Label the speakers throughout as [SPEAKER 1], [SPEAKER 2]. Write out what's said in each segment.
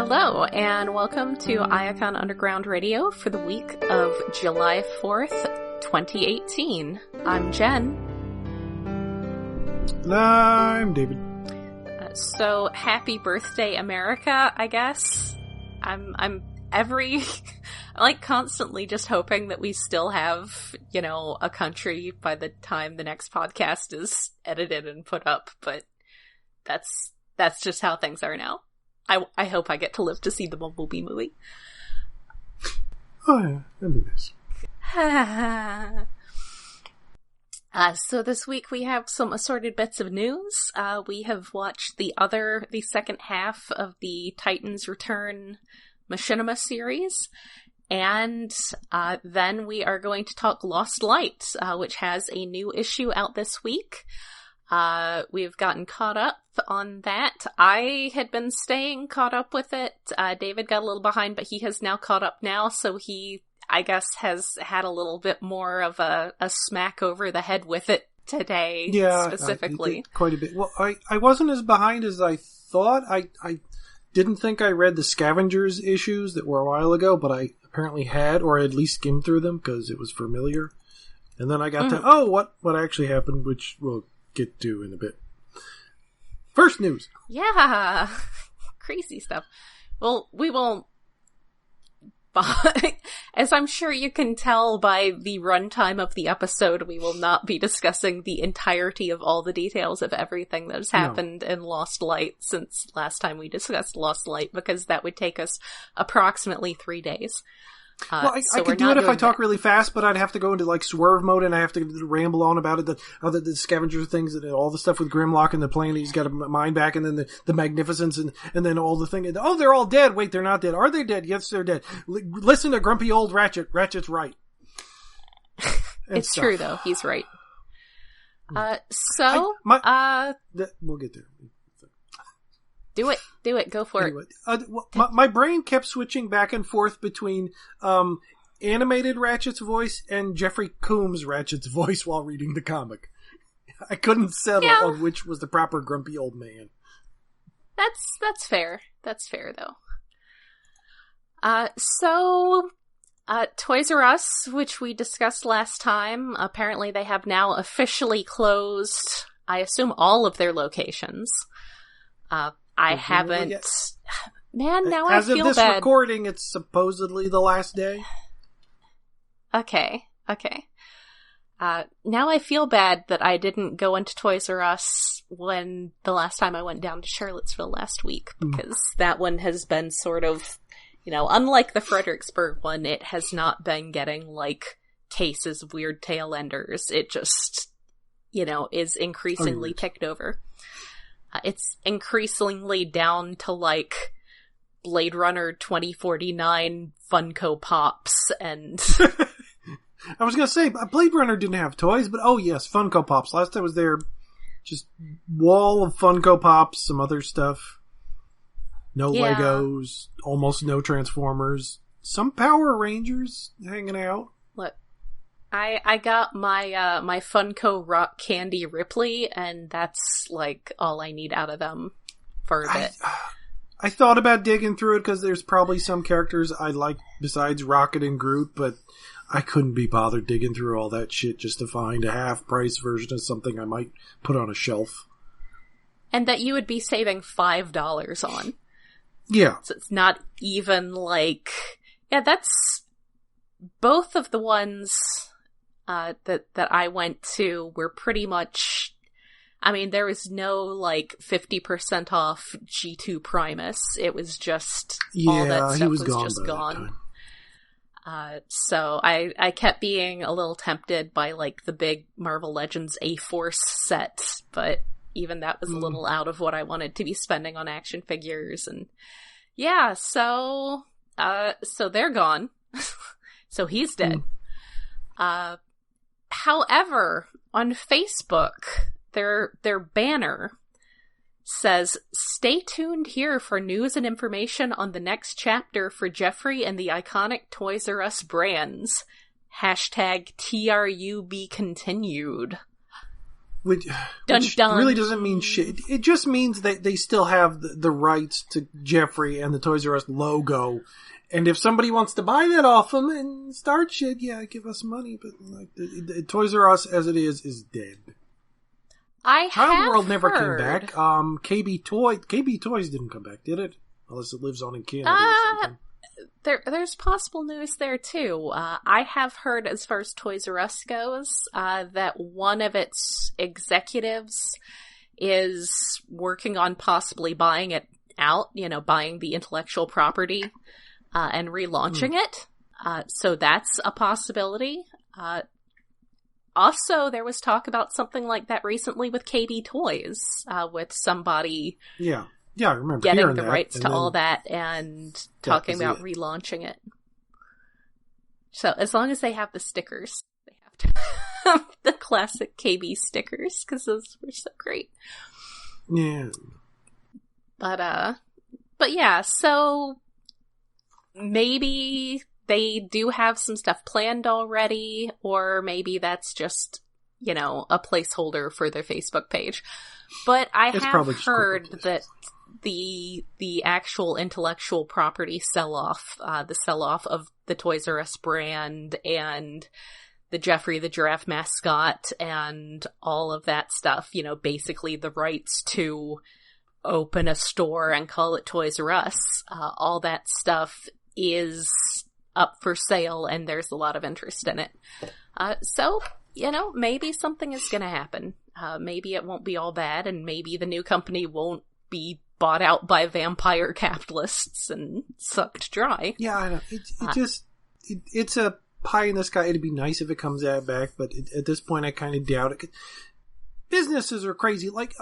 [SPEAKER 1] Hello, and welcome to Iacon Underground Radio for the week of July 4th, 2018. I'm Jen.
[SPEAKER 2] And I'm David.
[SPEAKER 1] So, happy birthday, America, I guess. I'm constantly just hoping that we still have, a country by the time the next podcast is edited and put up, but that's just how things are now. I hope I get to live to see the Bumblebee movie.
[SPEAKER 2] Oh yeah, that'd be
[SPEAKER 1] nice. So this week we have some assorted bits of news. We have watched the second half of the Titans Return Machinima series. And then we are going to talk Lost Light, which has a new issue out this week. We've gotten caught up on that. I had been staying caught up with it. David got a little behind, but he has now caught up now, so he, I guess, has had a little bit more of a smack over the head with it today, specifically.
[SPEAKER 2] Quite a bit. Well, I wasn't as behind as I thought. I didn't think I read the Scavengers issues that were a while ago, but I apparently had, or at least skimmed through them, because it was familiar. And then I got to, what actually happened, which we'll get to in a bit. First news.
[SPEAKER 1] Yeah. Crazy stuff. Well, we won't, as I'm sure you can tell by the runtime of the episode, we will not be discussing the entirety of all the details of everything that has happened in Lost Light since last time we discussed Lost Light, because that would take us approximately 3 days.
[SPEAKER 2] Well, I could do it if I talk really fast, but I'd have to go into swerve mode and I have to ramble on about it. The scavenger things and all the stuff with Grimlock and the plane he's got a mind back, and then the Magnificence and then all the thing. Oh, they're all dead. Wait, they're not dead. Are they dead? Yes, they're dead. Listen to grumpy old Ratchet. Ratchet's right.
[SPEAKER 1] It's true though. He's right. We'll
[SPEAKER 2] get there.
[SPEAKER 1] Do it, go for
[SPEAKER 2] it. My brain kept switching back and forth between animated Ratchet's voice and Jeffrey Combs' Ratchet's voice while reading the comic. I couldn't settle on which was the proper grumpy old man.
[SPEAKER 1] That's fair. That's fair, though. So Toys R Us, which we discussed last time, apparently they have now officially closed, I assume, all of their locations. I haven't... Man, now I feel bad. As of this
[SPEAKER 2] recording, it's supposedly the last day.
[SPEAKER 1] Okay. Now I feel bad that I didn't go into Toys R Us when the last time I went down to Charlottesville last week, because that one has been sort of, unlike the Fredericksburg one, it has not been getting, cases of weird tail enders. It just, is increasingly picked over. It's increasingly down to, Blade Runner 2049 Funko Pops and...
[SPEAKER 2] I was gonna say, Blade Runner didn't have toys, but yes, Funko Pops. Last time I was there, just wall of Funko Pops, some other stuff. No Legos, almost no Transformers. Some Power Rangers hanging out.
[SPEAKER 1] Look, I got my my Funko Rock Candy Ripley, and that's all I need out of them for a bit.
[SPEAKER 2] I thought about digging through it because there's probably some characters I like besides Rocket and Groot, but I couldn't be bothered digging through all that shit just to find a half-price version of something I might put on a shelf.
[SPEAKER 1] And that you would be saving $5 on.
[SPEAKER 2] Yeah.
[SPEAKER 1] So it's not even that's both of the ones that I went to were pretty much, there was no 50% off G2 Primus. It was just all that stuff was just gone. So I kept being a little tempted by the big Marvel Legends A-Force set, but even that was a little out of what I wanted to be spending on action figures, and so they're gone. So he's dead. However, on Facebook, their banner says, "Stay tuned here for news and information on the next chapter for Jeffrey and the iconic Toys R Us brands. #TRUB continued."
[SPEAKER 2] Which
[SPEAKER 1] Dun, dun.
[SPEAKER 2] really doesn't mean shit. It just means that they still have the rights to Jeffrey and the Toys R Us logo. And if somebody wants to buy that off them and start shit, yeah, give us money. But like the Toys R Us as it is dead.
[SPEAKER 1] Child
[SPEAKER 2] World never came back. KB Toys didn't come back, did it? Unless it lives on in Canada or something.
[SPEAKER 1] There's possible news there too. I have heard, as far as Toys R Us goes, that one of its executives is working on possibly buying it out, buying the intellectual property, and relaunching it. So that's a possibility. Also, there was talk about something like that recently with KB Toys, with somebody...
[SPEAKER 2] Yeah, I remember
[SPEAKER 1] getting the
[SPEAKER 2] that,
[SPEAKER 1] rights to all that and talking about relaunching it. So, as long as they have the stickers, they have to have the classic KB stickers, because those were so great.
[SPEAKER 2] Yeah.
[SPEAKER 1] But yeah, so maybe they do have some stuff planned already, or maybe that's just, a placeholder for their Facebook page. But I have heard that the actual intellectual property sell-off, the sell-off of the Toys R Us brand and the Jeffrey the Giraffe mascot and all of that stuff, basically the rights to open a store and call it Toys R Us, all that stuff is up for sale and there's a lot of interest in it. So, maybe something is going to happen. Maybe it won't be all bad, and maybe the new company won't be bought out by vampire capitalists and sucked dry.
[SPEAKER 2] Yeah, I know. It's a pie in the sky. It'd be nice if it comes back, but at this point I kind of doubt it. Businesses are crazy. Like,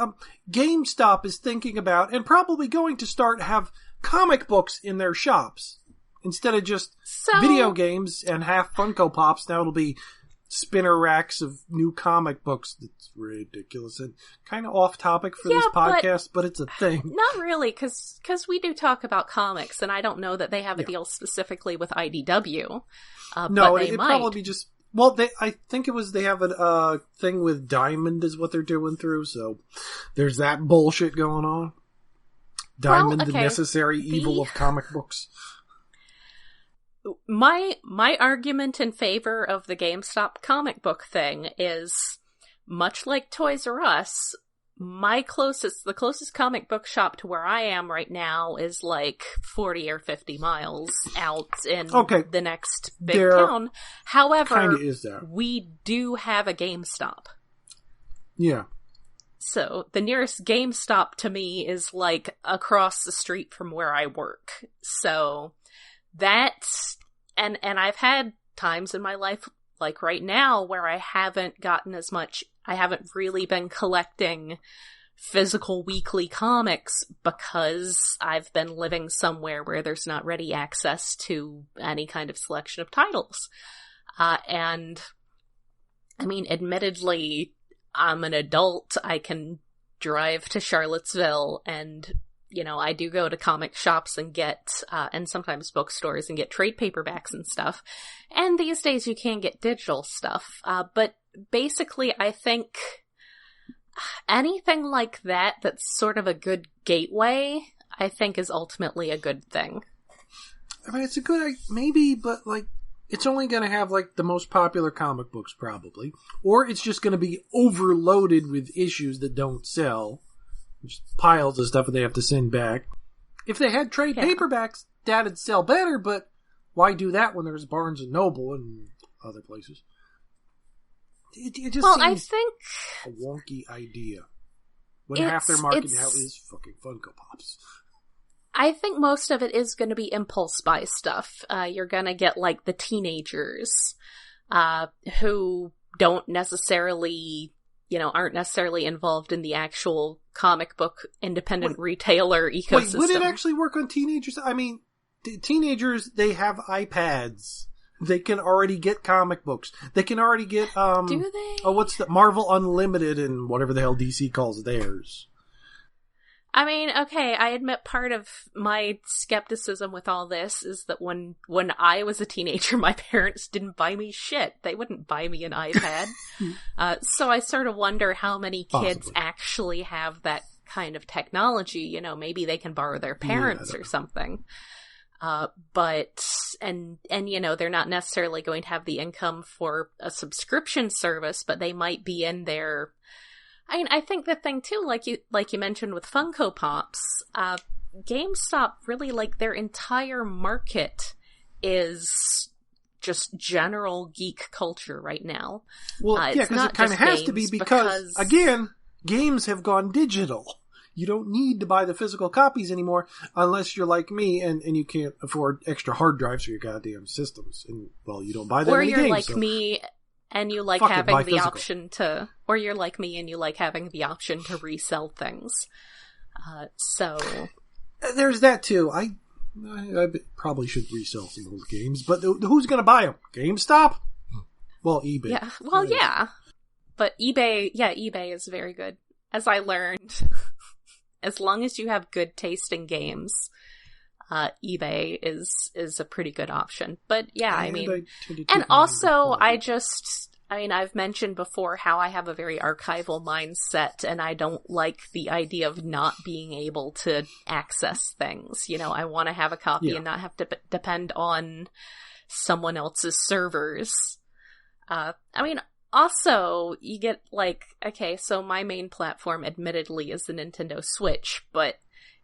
[SPEAKER 2] GameStop is thinking about, and probably going to start, have comic books in their shops. Instead of just video games and half Funko Pops, now it'll be spinner racks of new comic books. That's ridiculous and kind of off topic for this podcast, but it's a thing.
[SPEAKER 1] Not really, because we do talk about comics, and I don't know that they have a deal specifically with IDW.
[SPEAKER 2] No,
[SPEAKER 1] but
[SPEAKER 2] it'd probably be just... Well, I think they have a thing with Diamond is what they're doing through, so there's that bullshit going on. Diamond, the necessary evil of comic books.
[SPEAKER 1] My argument in favor of the GameStop comic book thing is, much like Toys R Us, the closest comic book shop to where I am right now is like 40 or 50 miles out in the next big town. However, we do have a GameStop.
[SPEAKER 2] Yeah.
[SPEAKER 1] So the nearest GameStop to me is like across the street from where I work. So that's, and I've had times in my life, like right now, where I haven't really been collecting physical weekly comics because I've been living somewhere where there's not ready access to any kind of selection of titles. And I mean, admittedly, I'm an adult. I can drive to Charlottesville and I do go to comic shops and get, and sometimes bookstores and get trade paperbacks and stuff. And these days you can get digital stuff. But basically I think anything like that that's sort of a good gateway, I think is ultimately a good thing.
[SPEAKER 2] I mean, it's a good, maybe, but like, it's only going to have like the most popular comic books probably. Or it's just going to be overloaded with issues that don't sell. Just piles of stuff that they have to send back. If they had trade paperbacks, that'd sell better, but why do that when there's Barnes & Noble and other places? It just seems
[SPEAKER 1] I think
[SPEAKER 2] a wonky idea. When half their market now is fucking Funko Pops.
[SPEAKER 1] I think most of it is going to be impulse buy stuff. You're going to get like the teenagers who don't necessarily... aren't necessarily involved in the actual comic book independent retailer ecosystem.
[SPEAKER 2] Wait, would it actually work on teenagers? I mean, teenagers, they have iPads. They can already get comic books. They can already get,
[SPEAKER 1] do they?
[SPEAKER 2] Oh, what's the Marvel Unlimited and whatever the hell DC calls theirs.
[SPEAKER 1] I mean, okay, I admit part of my skepticism with all this is that when I was a teenager, my parents didn't buy me shit. They wouldn't buy me an iPad. So I sort of wonder how many kids actually have that kind of technology. You know, maybe they can borrow their parents or something. But you know, they're not necessarily going to have the income for a subscription service, but they might be in there. I mean, I think the thing too, like you mentioned with Funko Pops, GameStop really, like, their entire market is just general geek culture right now.
[SPEAKER 2] Well, yeah, because it kind of has to be because, again, games have gone digital. You don't need to buy the physical copies anymore unless you're like me and you can't afford extra hard drives for your goddamn systems. And, well, you don't buy that many games. Or you're
[SPEAKER 1] like me and you like having the option to... Or you're like me and you like having the option to resell things. So...
[SPEAKER 2] There's that, too. I probably should resell some old games, but who's going to buy them? GameStop? Well, eBay.
[SPEAKER 1] Yeah, well, yeah. But eBay is very good. As I learned, as long as you have good taste in games, eBay is a pretty good option. But yeah, I mean, and also I've mentioned before how I have a very archival mindset, and I don't like the idea of not being able to access things. You know, I want to have a copy and not have to depend on someone else's servers. I mean, also, you get, like, okay, so my main platform, admittedly, is the Nintendo Switch, but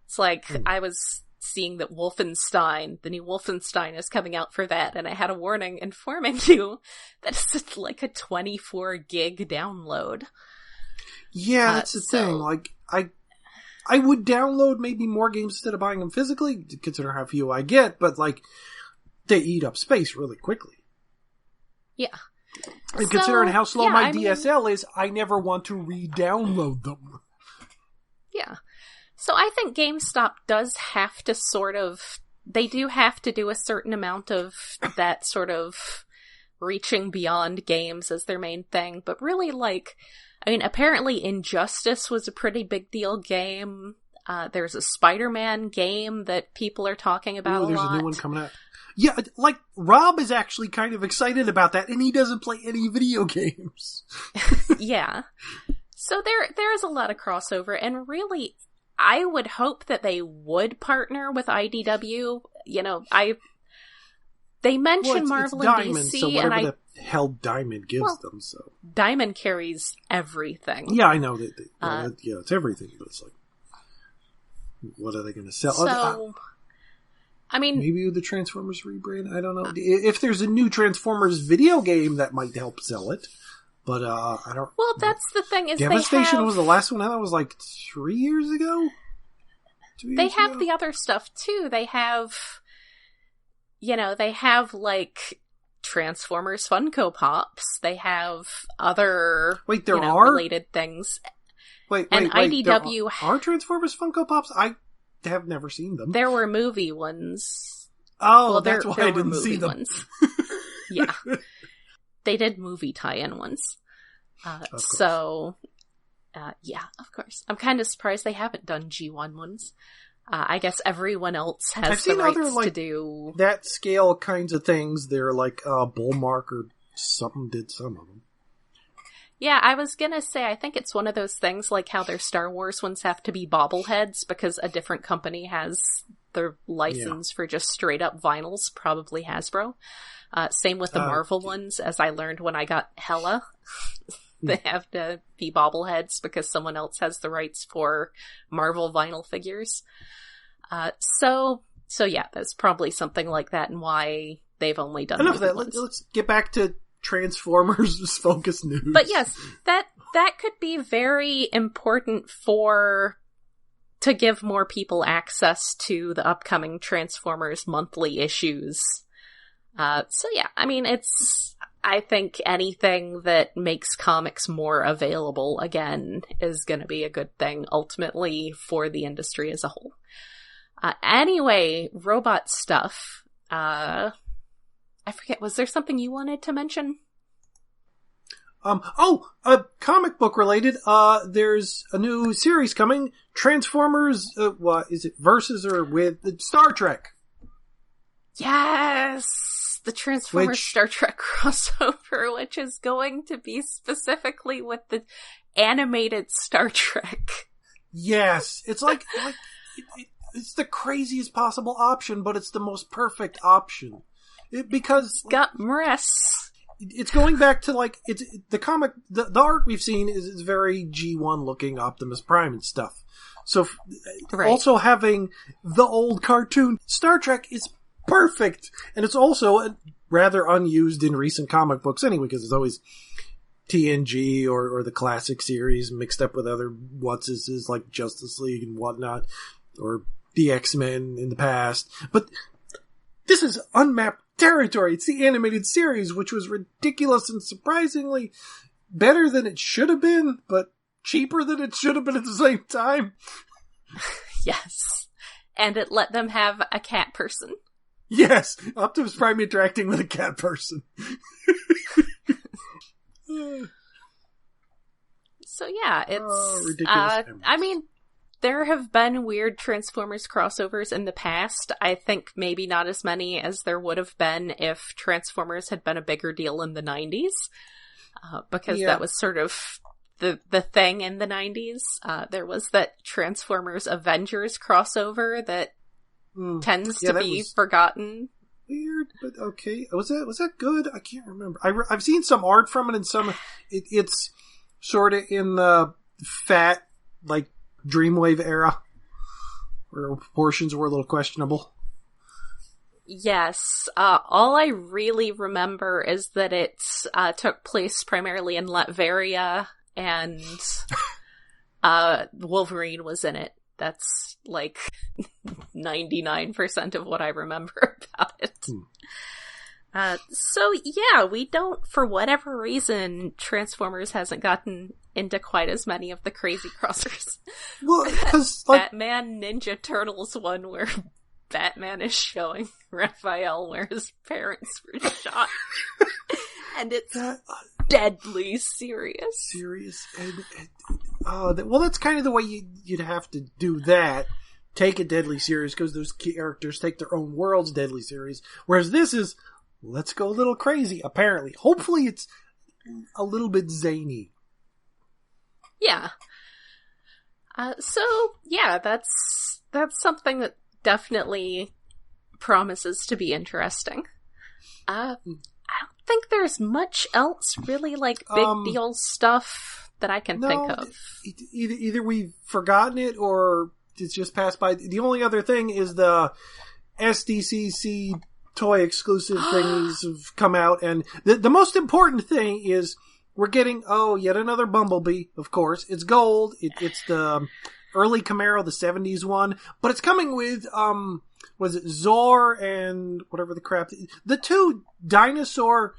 [SPEAKER 1] it's like, I was seeing that the new Wolfenstein is coming out for that, and I had a warning informing you that it's like a 24 gig download.
[SPEAKER 2] Yeah, that's the thing. Like, I would download maybe more games instead of buying them physically, considering how few I get, but, like, they eat up space really quickly.
[SPEAKER 1] Yeah.
[SPEAKER 2] And considering how slow my DSL is, I never want to re-download them.
[SPEAKER 1] Yeah. So I think GameStop does have to they do have to do a certain amount of that sort of reaching beyond games as their main thing. But really, like, I mean, apparently Injustice was a pretty big deal game. There's a Spider-Man game that people are talking about a lot.
[SPEAKER 2] There's a new one coming out. Yeah, like, Rob is actually kind of excited about that, and he doesn't play any video games.
[SPEAKER 1] Yeah. So there is a lot of crossover, and really, I would hope that they would partner with IDW. You know, they mention Marvel and
[SPEAKER 2] Diamond,
[SPEAKER 1] DC,
[SPEAKER 2] so whatever the hell Diamond gives them, so.
[SPEAKER 1] Diamond carries everything.
[SPEAKER 2] Yeah, I know that. Yeah, it's everything, but it's like, what are they going to sell?
[SPEAKER 1] So... I mean,
[SPEAKER 2] maybe with the Transformers rebrand, I don't know. If there's a new Transformers video game, that might help sell it. But, I don't...
[SPEAKER 1] Well, that's the thing, is
[SPEAKER 2] Devastation was the last one, that was like 3 years ago? 2 years
[SPEAKER 1] They have
[SPEAKER 2] ago?
[SPEAKER 1] the other stuff, too. They have, like, Transformers Funko Pops. They have other, related things.
[SPEAKER 2] Wait,
[SPEAKER 1] IDW...
[SPEAKER 2] Are Transformers Funko Pops? I have never seen them.
[SPEAKER 1] There were movie ones.
[SPEAKER 2] Oh, well, that's why I didn't see them.
[SPEAKER 1] Yeah. They did movie tie-in ones. So, yeah, of course. I'm kind of surprised they haven't done G1 ones. I guess everyone else has the rights to do...
[SPEAKER 2] that scale kinds of things. They're like Bullmark or something did some of them.
[SPEAKER 1] Yeah, I was gonna say, I think it's one of those things like how their Star Wars ones have to be bobbleheads because a different company has the license for just straight up vinyls, probably Hasbro. Same with the Marvel ones, as I learned when I got Hella. They have to be bobbleheads because someone else has the rights for Marvel vinyl figures. So yeah, there's probably something like that and why they've only done
[SPEAKER 2] enough of that. Let's get back to Transformers focus news.
[SPEAKER 1] But yes, that could be very important to give more people access to the upcoming Transformers monthly issues. So yeah, I mean, I think anything that makes comics more available, again, is going to be a good thing, ultimately, for the industry as a whole. Anyway, robot stuff. I forget, was there something you wanted to mention?
[SPEAKER 2] Comic book related. There's a new series coming. Transformers. What is it? Versus or with Star Trek?
[SPEAKER 1] Yes, the Transformers Star Trek crossover, which is going to be specifically with the animated Star Trek.
[SPEAKER 2] Yes, it's like it's the craziest possible option, but it's the most perfect option because
[SPEAKER 1] it's got Mress.
[SPEAKER 2] It's going back to it's the comic. The art we've seen is very G1 looking Optimus Prime and stuff. So also having the old cartoon Star Trek is perfect, and it's also rather unused in recent comic books anyway because it's always TNG or the classic series mixed up with other what's-is like Justice League and whatnot, or the X-Men in the past. But this is unmapped territory. It's the animated series, which was ridiculous and surprisingly better than it should have been, but cheaper than it should have been at the same time.
[SPEAKER 1] Yes. And it let them have a cat person.
[SPEAKER 2] Yes, Optimus Prime interacting with a cat person.
[SPEAKER 1] So yeah, it's
[SPEAKER 2] ridiculous.
[SPEAKER 1] I mean, there have been weird Transformers crossovers in the past. I think maybe not as many as there would have been if Transformers had been a bigger deal in the 90s. Because that was sort of the thing in the 90s. There was that Transformers Avengers crossover that tends to be forgotten.
[SPEAKER 2] Weird, but okay. Was that good? I can't remember. I've seen some art from it, and some it's sort of in the fat Dreamwave era, where proportions were a little questionable.
[SPEAKER 1] Yes. All I really remember is that it took place primarily in Latveria, and Wolverine was in it. That's 99% of what I remember about it. So yeah, we don't, for whatever reason, Transformers hasn't gotten into quite as many of the crazy crossers.
[SPEAKER 2] Well, because
[SPEAKER 1] Batman Ninja Turtles one where Batman is showing Raphael where his parents were shot. And it's deadly serious.
[SPEAKER 2] Well, that's kind of the way you'd have to do that. Take it deadly serious because those characters take their own worlds deadly serious. Whereas this is, let's go a little crazy, apparently. Hopefully it's a little bit zany.
[SPEAKER 1] Yeah. So, yeah, that's something that definitely promises to be interesting. I don't think there's much else really big deal stuff that I can think of.
[SPEAKER 2] Either we've forgotten it or it's just passed by. The only other thing is the SDCC toy exclusive things have come out, and the most important thing is we're getting yet another Bumblebee. Of course, it's gold. It's the early Camaro, the 70s one, but it's coming with was it Zor and whatever the crap, the two dinosaur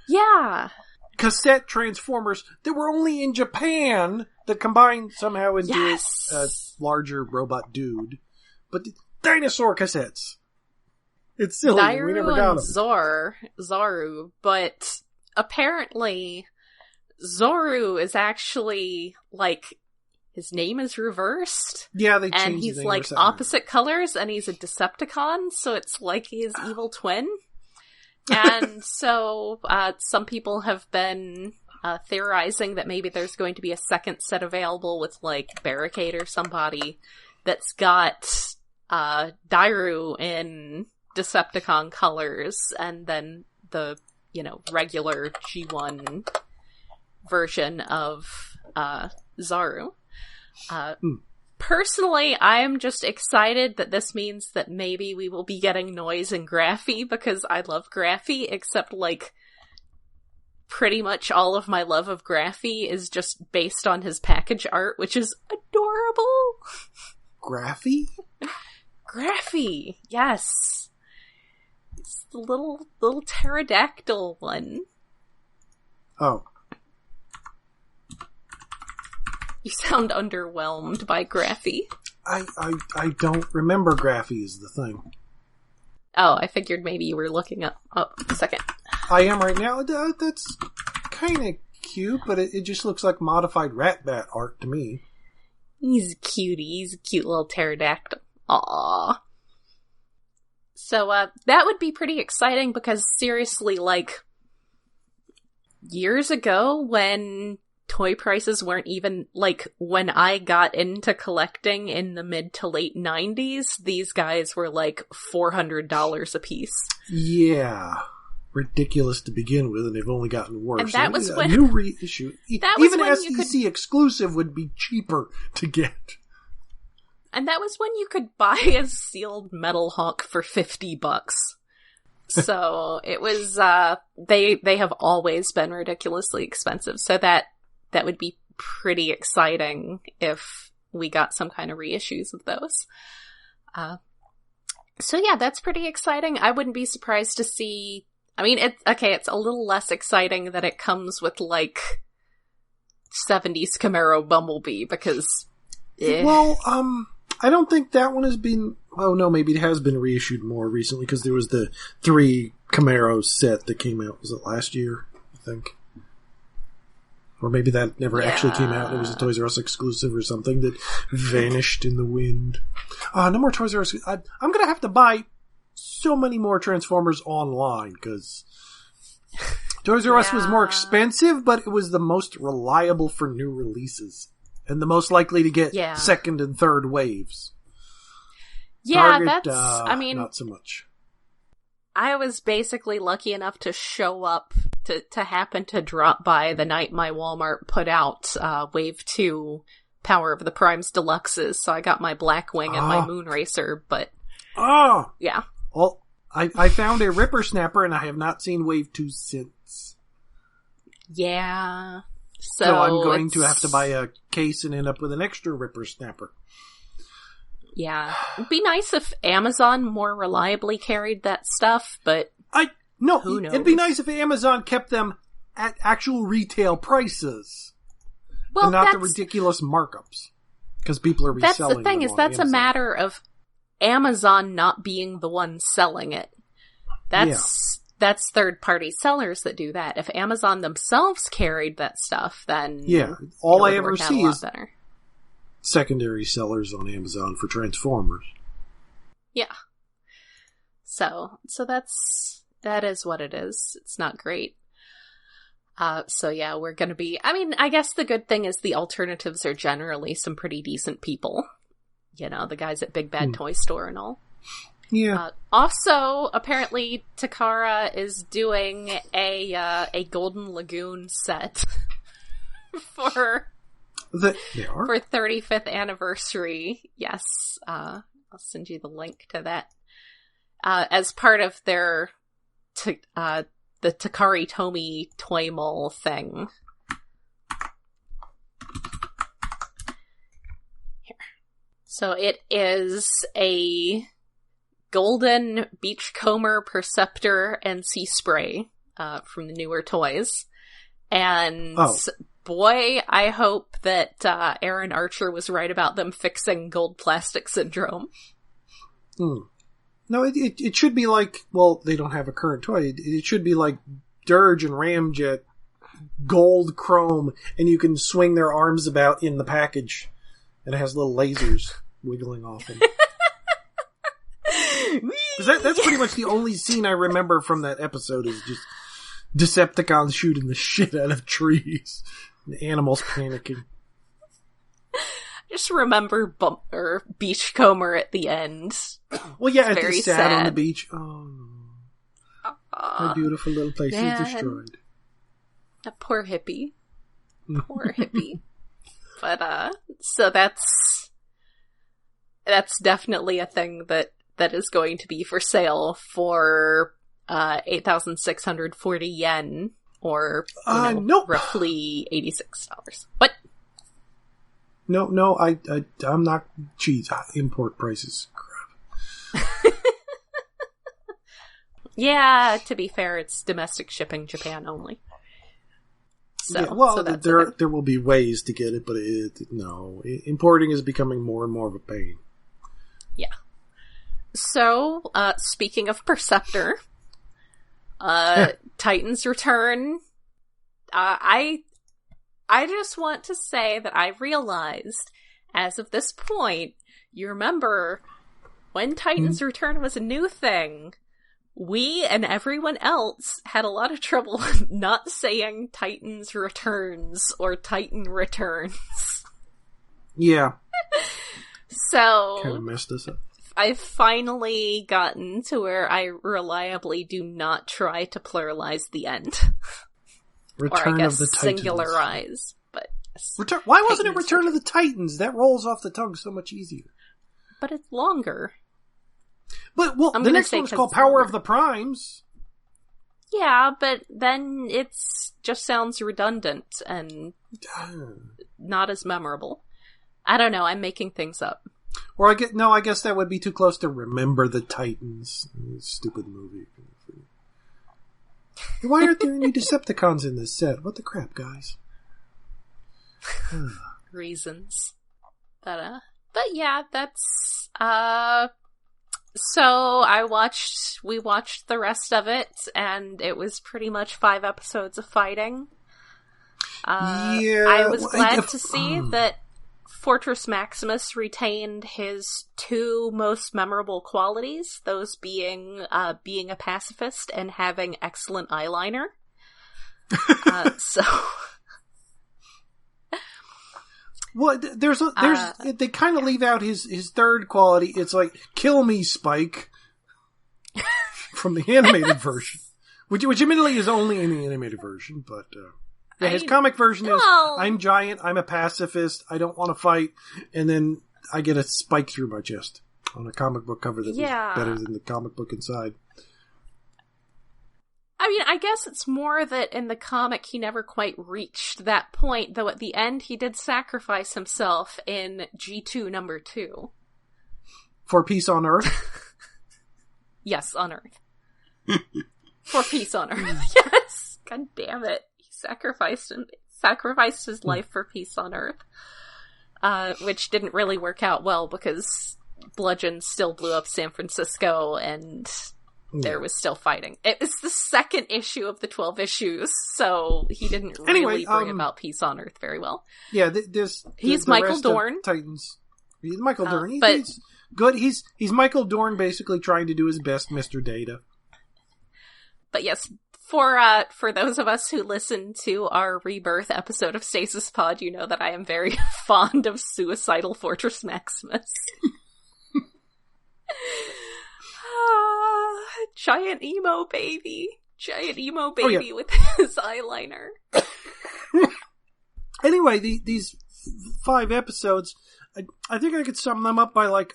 [SPEAKER 2] cassette Transformers that were only in Japan that combined somehow into a larger robot dude, but dinosaur cassettes. It's silly.
[SPEAKER 1] Dairu
[SPEAKER 2] we never got them.
[SPEAKER 1] Zaru, but apparently Zoru is actually his name is reversed.
[SPEAKER 2] Yeah, they changed
[SPEAKER 1] and he's
[SPEAKER 2] the name
[SPEAKER 1] opposite colors, and he's a Decepticon, so it's like his evil twin. And so some people have been theorizing that maybe there's going to be a second set available with Barricade or somebody that's got Dairu in Decepticon colors, and then the regular G1 version of Zaru. Personally, I'm just excited that this means that maybe we will be getting Noise and Graphy, because I love Graphy, except pretty much all of my love of Graphy is just based on his package art, which is adorable.
[SPEAKER 2] Graphy?
[SPEAKER 1] Graphy, yes. It's the little pterodactyl one.
[SPEAKER 2] Oh.
[SPEAKER 1] You sound underwhelmed by Graphy.
[SPEAKER 2] I don't remember Graphy is the thing.
[SPEAKER 1] Oh, I figured maybe you were looking up a second.
[SPEAKER 2] I am right now. That's kind of cute, but it just looks like modified Rat-Bat art to me.
[SPEAKER 1] He's a cutie. He's a cute little pterodactyl. Aww. So, that would be pretty exciting because seriously, like, years ago when toy prices weren't even, like, when I got into collecting in the mid to late 90s, these guys were like $400 a piece.
[SPEAKER 2] Yeah. Ridiculous to begin with, and they've only gotten worse.
[SPEAKER 1] And that was when...
[SPEAKER 2] A new reissue.
[SPEAKER 1] That was
[SPEAKER 2] even
[SPEAKER 1] when
[SPEAKER 2] SDC exclusive would be cheaper to get.
[SPEAKER 1] And that was when you could buy a sealed Metal Hawk for $50. So it was, they have always been ridiculously expensive. So that would be pretty exciting if we got some kind of reissues of those. So yeah, that's pretty exciting. I wouldn't be surprised to see, I mean, it's a little less exciting that it comes with, like, 70s Camaro Bumblebee, because...
[SPEAKER 2] Well, I don't think that one has been... Oh, no, maybe it has been reissued more recently, because there was the 3 Camaro set that came out, was it last year, I think? Or maybe that never actually came out. It was a Toys R Us exclusive or something that vanished in the wind. No more Toys R Us. I'm going to have to buy so many more Transformers online, because Toys R Us was more expensive, but it was the most reliable for new releases. And the most likely to get second and third waves.
[SPEAKER 1] Yeah,
[SPEAKER 2] Target,
[SPEAKER 1] that's, I mean...
[SPEAKER 2] not so much.
[SPEAKER 1] I was basically lucky enough to show up, to happen to drop by the night my Walmart put out Wave 2 Power of the Primes Deluxes, so I got my Blackwing and my Moonracer, but... Yeah.
[SPEAKER 2] Well, I found a Ripper Snapper, and I have not seen Wave 2 since.
[SPEAKER 1] Yeah...
[SPEAKER 2] So I'm going to have to buy a case and end up with an extra Ripper Snapper.
[SPEAKER 1] Yeah. It'd be nice if Amazon more reliably carried that stuff, but... Who knows?
[SPEAKER 2] It'd be nice if Amazon kept them at actual retail prices.
[SPEAKER 1] Well,
[SPEAKER 2] and not the ridiculous markups. Because people are reselling them.
[SPEAKER 1] That's the thing, is that's
[SPEAKER 2] Amazon.
[SPEAKER 1] A matter of Amazon not being the one selling it. That's third-party sellers that do that. If Amazon themselves carried that stuff, then...
[SPEAKER 2] Yeah, all I ever see is secondary sellers on Amazon for Transformers.
[SPEAKER 1] Yeah. So that is what it is. It's not great. So yeah, we're gonna be... I mean, I guess the good thing is the alternatives are generally some pretty decent people. You know, the guys at Big Bad Toy Store and all.
[SPEAKER 2] Yeah.
[SPEAKER 1] Also, apparently, Takara is doing a Golden Lagoon set for 35th anniversary. Yes, I'll send you the link to that. As part of their the Takari Tomy Toy Mall thing. Here. So it is a golden beachcomber, Perceptor, and Sea Spray from the newer toys. And boy, I hope that Aaron Archer was right about them fixing gold plastic syndrome.
[SPEAKER 2] No, it should be like, well, they don't have a current toy. It should be like Dirge and Ramjet, gold chrome, and you can swing their arms about in the package. And it has little lasers wiggling off them. That's pretty much the only scene I remember from that episode is just Decepticons shooting the shit out of trees and animals panicking.
[SPEAKER 1] Just remember Beachcomber at the end.
[SPEAKER 2] Well, yeah,
[SPEAKER 1] it's
[SPEAKER 2] very sad on the beach. Oh, my beautiful little place is destroyed.
[SPEAKER 1] That poor hippie. Poor hippie. But, so that's definitely a thing that is going to be for sale for 8,640 yen, or
[SPEAKER 2] nope.
[SPEAKER 1] roughly $86. What?
[SPEAKER 2] No, I'm not. Geez, import prices. Crap.
[SPEAKER 1] Yeah, to be fair, it's domestic shipping, Japan only. So,
[SPEAKER 2] yeah, well,
[SPEAKER 1] so
[SPEAKER 2] there will be ways to get it, but importing is becoming more and more of a pain.
[SPEAKER 1] Yeah. So, speaking of Perceptor, Titans Return, I I just want to say that I realized, as of this point, you remember when Titans Return was a new thing, we and everyone else had a lot of trouble not saying Titans Returns or Titan Returns.
[SPEAKER 2] Yeah.
[SPEAKER 1] So
[SPEAKER 2] kind of messed us up.
[SPEAKER 1] I've finally gotten to where I reliably do not try to pluralize the end.
[SPEAKER 2] Return
[SPEAKER 1] or I guess
[SPEAKER 2] of the Titans.
[SPEAKER 1] Singularize. But
[SPEAKER 2] Why wasn't it Return of the Titans? That rolls off the tongue so much easier.
[SPEAKER 1] But it's longer.
[SPEAKER 2] But, well, the next one's called Power of the Primes.
[SPEAKER 1] Yeah, but then it's just sounds redundant and not as memorable. I don't know, I'm making things up.
[SPEAKER 2] Or I guess that would be too close to Remember the Titans. Stupid movie. Why aren't there any Decepticons in this set? What the crap, guys?
[SPEAKER 1] Reasons. But yeah, that's, so we watched the rest of it, and it was pretty much 5 episodes of fighting.
[SPEAKER 2] Yeah.
[SPEAKER 1] I was glad to see that Fortress Maximus retained his 2 most memorable qualities, those being a pacifist and having excellent eyeliner. So...
[SPEAKER 2] Well, they kind of leave out his third quality. It's like, kill me, Spike, from the animated version, which admittedly is only in the animated version, but his comic version is, I'm giant, I'm a pacifist, I don't want to fight, and then I get a spike through my chest on a comic book cover that was better than the comic book inside.
[SPEAKER 1] I mean, I guess it's more that in the comic he never quite reached that point, though at the end he did sacrifice himself in G2 number 2.
[SPEAKER 2] For peace on Earth?
[SPEAKER 1] Yes, on Earth. For peace on Earth, yes! God damn it. He sacrificed his life for peace on Earth. Which didn't really work out well because Bludgeon still blew up San Francisco and... there was still fighting. It was the second issue of the 12 issues, so he didn't really bring about peace on Earth very well.
[SPEAKER 2] Yeah,
[SPEAKER 1] he's Michael Dorn.
[SPEAKER 2] Titans. He's Michael Dorn. He's good. He's Michael Dorn basically trying to do his best, Mr. Data.
[SPEAKER 1] But yes, for those of us who listen to our Rebirth episode of Stasis Pod, you know that I am very fond of Suicidal Fortress Maximus. Giant emo baby with his eyeliner.
[SPEAKER 2] Anyway, these 5 episodes, I think I could sum them up by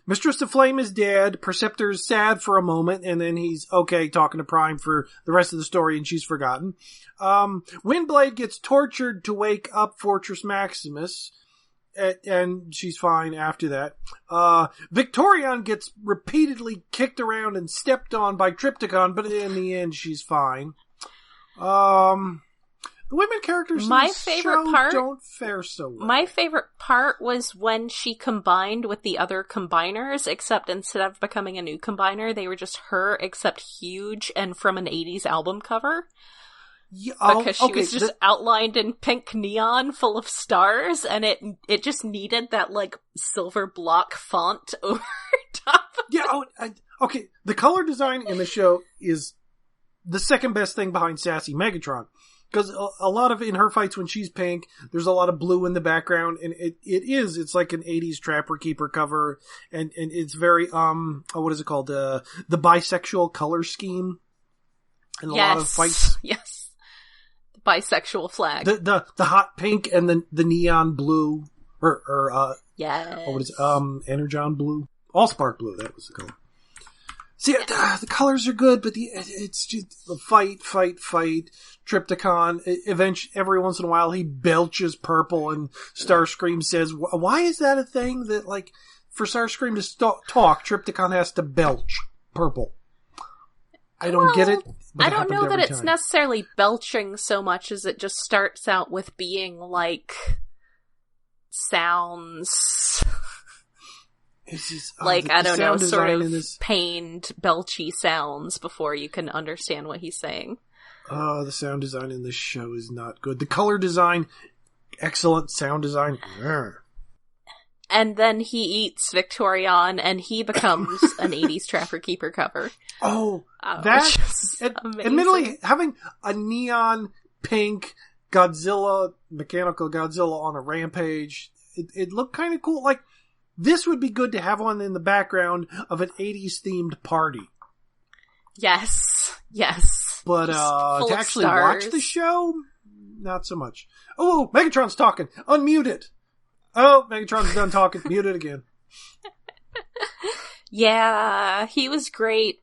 [SPEAKER 2] Mistress of Flame is dead, Perceptor's sad for a moment, and then he's okay talking to Prime for the rest of the story, and she's forgotten. Windblade gets tortured to wake up Fortress Maximus, and she's fine after that. Victorion gets repeatedly kicked around and stepped on by Trypticon, but in the end, she's fine. The women characters in the show don't fare so well.
[SPEAKER 1] My favorite part was when she combined with the other combiners, except instead of becoming a new combiner, they were just her, except huge and from an 80s album cover. Yeah, because she was just outlined in pink neon full of stars, and it just needed that, silver block font over top of it.
[SPEAKER 2] Okay, the color design in the show is the second best thing behind Sassy Megatron. Because a lot of, in her fights when she's pink, there's a lot of blue in the background, and it's like an 80s Trapper Keeper cover, and it's very, what is it called? The bisexual color scheme. And a lot of fights.
[SPEAKER 1] Yes. Bisexual flag.
[SPEAKER 2] The hot pink and the neon blue.
[SPEAKER 1] Yes.
[SPEAKER 2] What is it? Energon blue? Allspark blue, that was the color. See, the colors are good, but it's just the fight. Trypticon, eventually, every once in a while, he belches purple, and Starscream says, why is that a thing that, for Starscream to talk, Trypticon has to belch purple? I don't get it.
[SPEAKER 1] I don't know that it's necessarily belching so much as it just starts out with being sounds.
[SPEAKER 2] It's just,
[SPEAKER 1] I don't know, sort of pained, belchy sounds before you can understand what he's saying.
[SPEAKER 2] The sound design in this show is not good. The color design, excellent. Sound design,
[SPEAKER 1] And then he eats Victorian, and he becomes an 80s Trapper Keeper cover.
[SPEAKER 2] Oh, that's... Admittedly, having a neon pink Godzilla, mechanical Godzilla on a rampage, it looked kind of cool. Like, this would be good to have on in the background of an 80s themed party.
[SPEAKER 1] Yes.
[SPEAKER 2] But to actually watch the show, not so much. Oh, Megatron's talking. Unmute it. Oh, Megatron's done talking. Mute it again.
[SPEAKER 1] Yeah, he was great.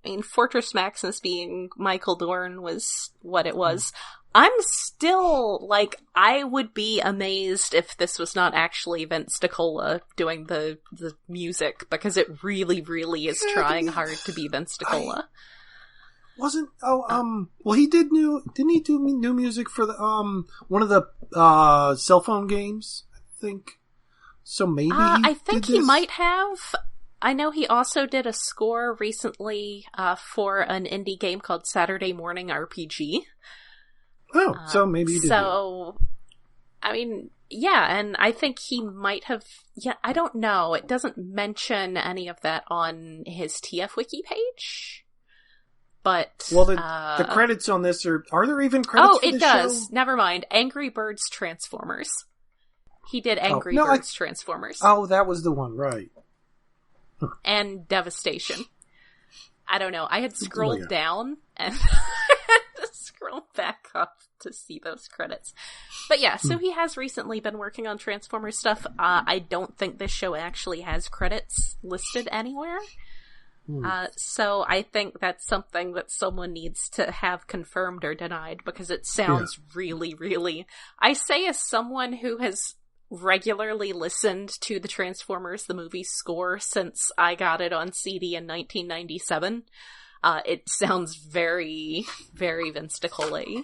[SPEAKER 1] I mean, Fortress Maximus being Michael Dorn was what it was. I'm still, like, I would be amazed if this was not actually Vince DiCola doing the music, because it really, really is trying hard to be Vince DiCola.
[SPEAKER 2] Well, he didn't he do new music for the, one of the, cell phone games, I think? So maybe
[SPEAKER 1] I think he might have. I know he also did a score recently, for an indie game called Saturday Morning RPG.
[SPEAKER 2] Oh, so maybe he did.
[SPEAKER 1] So, I mean, yeah, and I think he might have, I don't know. It doesn't mention any of that on his TF Wiki page. But,
[SPEAKER 2] well, the credits on this are there even credits for the show? Oh, it does.
[SPEAKER 1] Never mind. Angry Birds Transformers. He did Angry Birds Transformers.
[SPEAKER 2] Oh, that was the one, right.
[SPEAKER 1] And Devastation. I don't know. I had scrolled down and I had to scroll back up to see those credits. But yeah, so he has recently been working on Transformers stuff. I don't think this show actually has credits listed anywhere. So I think that's something that someone needs to have confirmed or denied, because it sounds really, really... I say as someone who has regularly listened to the Transformers the movie score since I got it on CD in 1997. It sounds very, very Vince DiCola.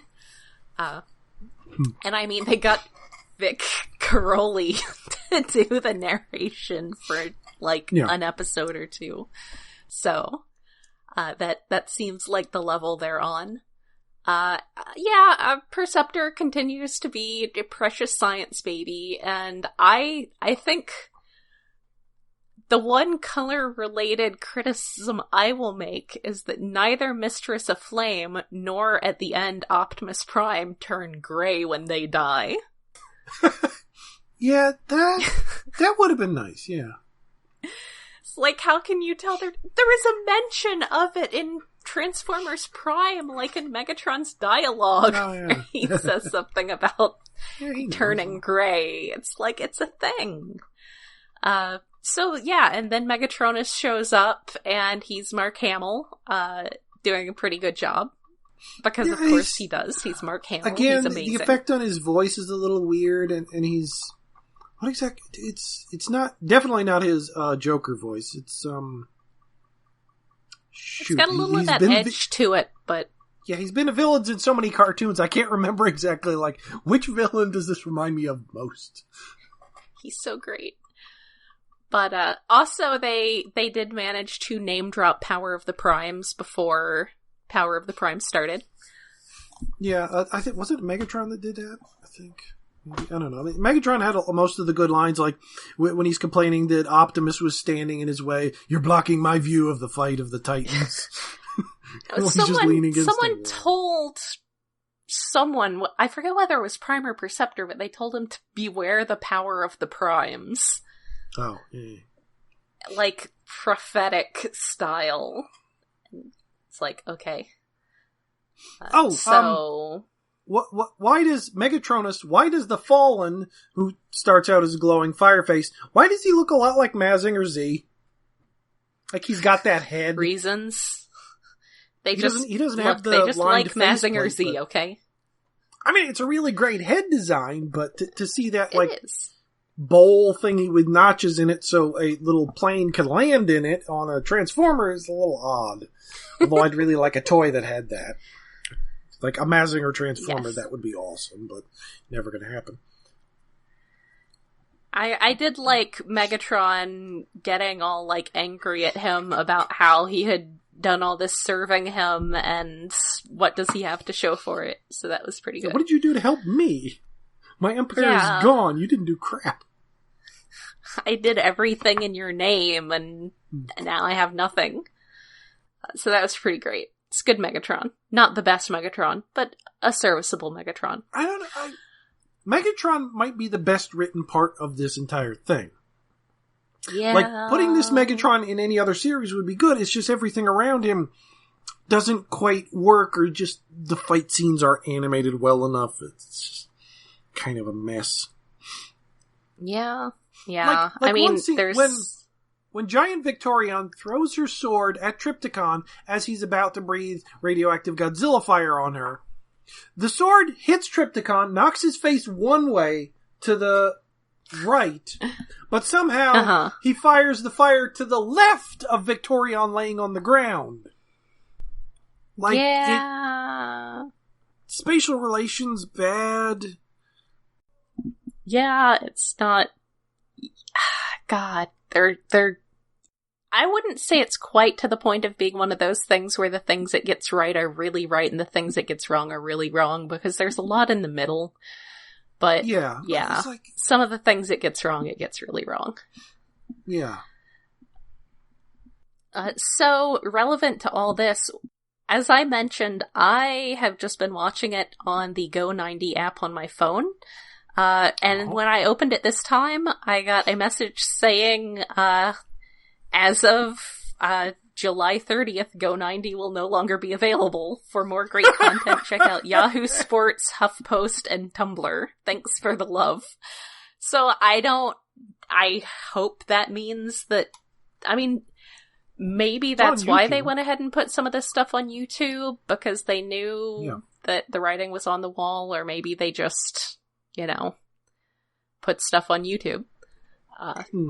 [SPEAKER 1] And I mean, they got Vic Caroli to do the narration for an episode or two. So, that seems like the level they're on. Perceptor continues to be a precious science baby, and I think the one color-related criticism I will make is that neither Mistress of Flame nor, at the end, Optimus Prime turn gray when they die.
[SPEAKER 2] Yeah, that would have been nice, yeah.
[SPEAKER 1] Like, how can you tell? There is a mention of it in Transformers Prime, like in Megatron's dialogue. Oh, yeah. He says something about turning gray. It's like, it's a thing. So yeah, and then Megatronus shows up, and he's Mark Hamill, doing a pretty good job. Because of course he does. He's Mark Hamill.
[SPEAKER 2] Again,
[SPEAKER 1] he's amazing.
[SPEAKER 2] The effect on his voice is a little weird, and he's... What exactly? It's not, definitely not his Joker voice. It's
[SPEAKER 1] it's got a little of that edge to it, but
[SPEAKER 2] yeah, he's been a villain in so many cartoons. I can't remember exactly which villain does this remind me of most.
[SPEAKER 1] He's so great. But also they did manage to name drop Power of the Primes before Power of the Primes started.
[SPEAKER 2] Yeah, I think, was it Megatron that did that? I think. I don't know. I mean, Megatron had most of the good lines, like when he's complaining that Optimus was standing in his way. You're blocking my view of the fight of the Titans.
[SPEAKER 1] Someone told someone, I forget whether it was Prime or Perceptor, but they told him to beware the power of the Primes.
[SPEAKER 2] Oh, yeah.
[SPEAKER 1] Like, prophetic style. It's like, okay.
[SPEAKER 2] Why does Megatronus, why does the Fallen, who starts out as a glowing Fireface, why does he look a lot like Mazinger Z? Like, he's got that head.
[SPEAKER 1] Reasons.
[SPEAKER 2] He doesn't have the
[SPEAKER 1] they just like Mazinger Z, okay?
[SPEAKER 2] I mean, it's a really great head design, but to see that,
[SPEAKER 1] it is.
[SPEAKER 2] Bowl thingy with notches in it so a little plane could land in it on a Transformer is a little odd. Although I'd really like a toy that had that. Like a Mazinger Transformer, yes. That would be awesome, but never gonna happen.
[SPEAKER 1] I did like Megatron getting all, angry at him about how he had done all this serving him, and what does he have to show for it? So that was pretty good.
[SPEAKER 2] What did you do to help me? My empire is gone. You didn't do crap.
[SPEAKER 1] I did everything in your name, and now I have nothing. So that was pretty great. It's good Megatron. Not the best Megatron, but a serviceable Megatron.
[SPEAKER 2] I don't know. Megatron might be the best written part of this entire thing.
[SPEAKER 1] Yeah.
[SPEAKER 2] Like, putting this Megatron in any other series would be good. It's just everything around him doesn't quite work, or just the fight scenes aren't animated well enough. It's just kind of a mess.
[SPEAKER 1] Yeah. Yeah.
[SPEAKER 2] Like
[SPEAKER 1] I mean,
[SPEAKER 2] scene,
[SPEAKER 1] there's...
[SPEAKER 2] When Giant Victorion throws her sword at Trypticon as he's about to breathe radioactive Godzilla fire on her, the sword hits Trypticon, knocks his face one way to the right, but somehow he fires the fire to the left of Victorion laying on the ground. Like, spatial relations bad.
[SPEAKER 1] Yeah, it's not... God, they're... I wouldn't say it's quite to the point of being one of those things where the things it gets right are really right and the things it gets wrong are really wrong, because there's a lot in the middle. But, yeah, like... some of the things it gets wrong, it gets really wrong.
[SPEAKER 2] Yeah.
[SPEAKER 1] So, relevant to all this, as I mentioned, I have just been watching it on the Go90 app on my phone. And when I opened it this time, I got a message saying, as of July 30th, Go90 will no longer be available. For more great content, check out Yahoo Sports, HuffPost, and Tumblr. Thanks for the love. So I hope that means that, I mean, maybe that's why they went ahead and put some of this stuff on YouTube, because they knew that the writing was on the wall, or maybe they just, put stuff on YouTube.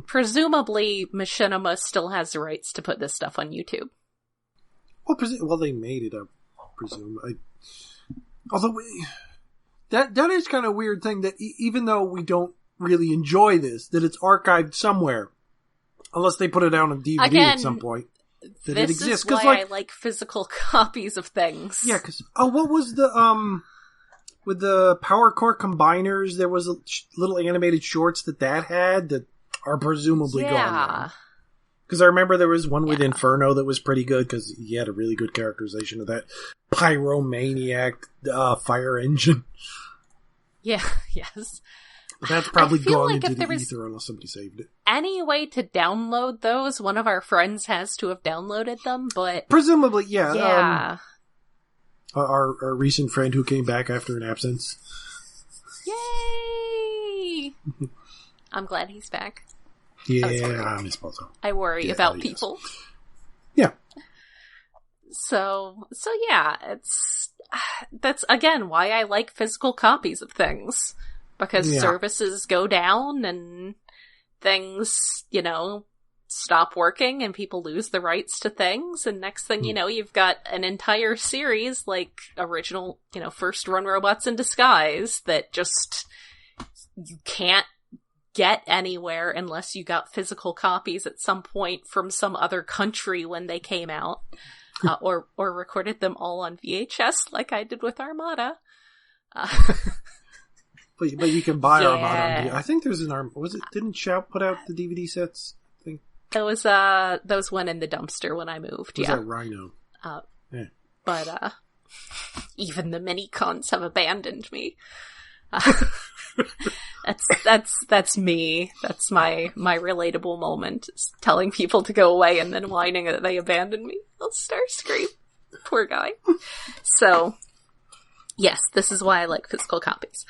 [SPEAKER 1] Presumably, Machinima still has the rights to put this stuff on YouTube.
[SPEAKER 2] Well, they made it, I presume. Although, that is kind of a weird thing, that even though we don't really enjoy this, that it's archived somewhere. Unless they put it out on DVD at some point. That it exists.
[SPEAKER 1] This is why I like physical copies of things.
[SPEAKER 2] Yeah, because... what was the, with the Power Core Combiners, there was little animated shorts that had that are presumably gone now. Because I remember there was one with Inferno that was pretty good, because he had a really good characterization of that pyromaniac fire engine.
[SPEAKER 1] Yeah, yes.
[SPEAKER 2] But that's probably gone into the ether unless somebody saved it.
[SPEAKER 1] Any way to download those? One of our friends has to have downloaded them, but...
[SPEAKER 2] Presumably, yeah.
[SPEAKER 1] Yeah.
[SPEAKER 2] Our recent friend who came back after an absence.
[SPEAKER 1] Yay! I'm glad he's back.
[SPEAKER 2] Yeah, I miss Balto.
[SPEAKER 1] I worry about people.
[SPEAKER 2] Yeah.
[SPEAKER 1] So yeah, that's again why I like physical copies of things. Because services go down and things, stop working and people lose the rights to things. And next thing you know, you've got an entire series like original, first run Robots in Disguise that just you can't get anywhere unless you got physical copies at some point from some other country when they came out, or recorded them all on VHS like I did with Armada.
[SPEAKER 2] But you can buy Armada on I think there's an Armada. Didn't Shout put out the DVD sets? I think.
[SPEAKER 1] Those went in the dumpster when I moved,
[SPEAKER 2] Was that Rhino?
[SPEAKER 1] But, even the mini-cons have abandoned me. That's me. That's my relatable moment. Is telling people to go away and then whining that they abandoned me. I'll Starscream. Poor guy. So, yes, this is why I like physical copies.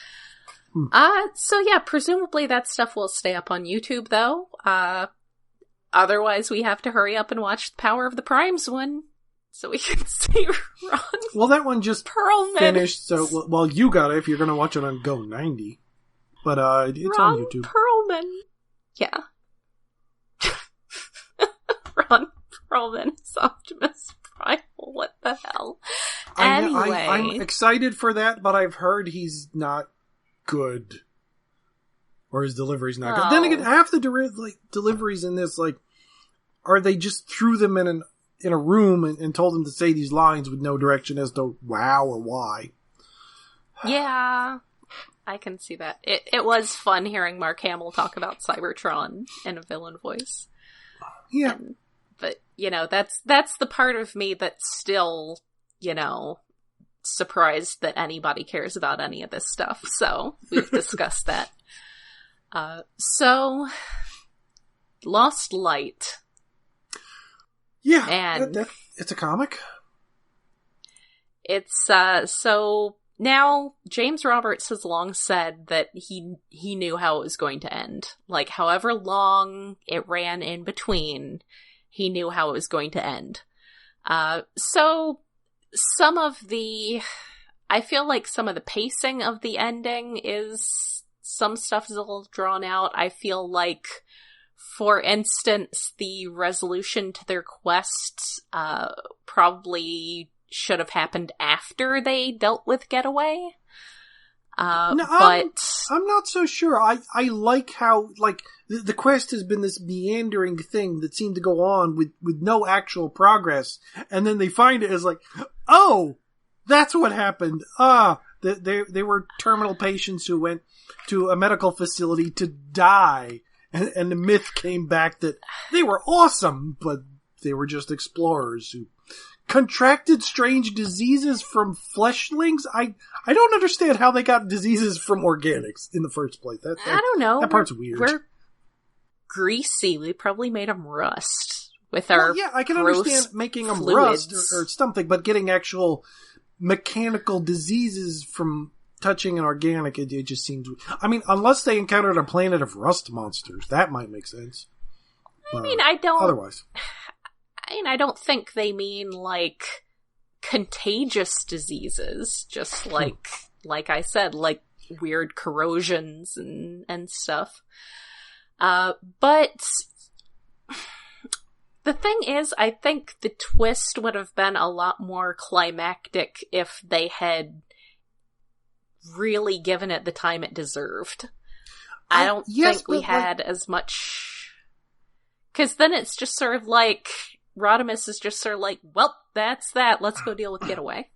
[SPEAKER 1] So yeah, presumably that stuff will stay up on YouTube, though. Otherwise, we have to hurry up and watch the Power of the Primes one, so we can see Ron.
[SPEAKER 2] Well, that one just
[SPEAKER 1] Perlman.
[SPEAKER 2] finished, so, well, you got it if you're going to watch it on Go90. But, it's
[SPEAKER 1] Ron
[SPEAKER 2] on YouTube.
[SPEAKER 1] Perlman. Yeah. Ron Perlman is Optimus Primal. What the hell? Anyway.
[SPEAKER 2] I'm excited for that, but I've heard he's not good. Or his delivery's not good. Then again, half the deliveries in this, are they just threw them in in a room and told him to say these lines with no direction as to wow or why.
[SPEAKER 1] Yeah, I can see that. It was fun hearing Mark Hamill talk about Cybertron in a villain voice.
[SPEAKER 2] Yeah.
[SPEAKER 1] But, that's the part of me that's still, surprised that anybody cares about any of this stuff. So, we've discussed that. So, Lost Light.
[SPEAKER 2] Yeah,
[SPEAKER 1] and
[SPEAKER 2] it's a comic.
[SPEAKER 1] It's, so now James Roberts has long said that he knew how it was going to end. Like, however long it ran in between, he knew how it was going to end. So I feel like some of the pacing of the ending some stuff is a little drawn out. I feel like, for instance, the resolution to their quest probably should have happened after they dealt with Getaway.
[SPEAKER 2] No,
[SPEAKER 1] but
[SPEAKER 2] I'm not so sure. I like how, like, the quest has been this meandering thing that seemed to go on with no actual progress, and then they find it as like, oh, that's what happened. They were terminal patients who went to a medical facility to die, and the myth came back that they were awesome, but they were just explorers who contracted strange diseases from fleshlings. I don't understand how they got diseases from organics in the first place. I
[SPEAKER 1] don't know.
[SPEAKER 2] That part's weird.
[SPEAKER 1] We're greasy. We probably made them rust with our
[SPEAKER 2] I can understand making them
[SPEAKER 1] fluids.
[SPEAKER 2] rust or something, but getting actual mechanical diseases from touching an organic, it just seems... I mean, unless they encountered a planet of rust monsters, that might make sense.
[SPEAKER 1] I don't...
[SPEAKER 2] Otherwise...
[SPEAKER 1] I don't think they mean, like, contagious diseases, just like I said, like weird corrosions and stuff. But the thing is, I think the twist would have been a lot more climactic if they had really given it the time it deserved. I don't think we had as much... Because then it's just sort of like... Rodimus is just sort of like, well, that's that. Let's go deal with Getaway.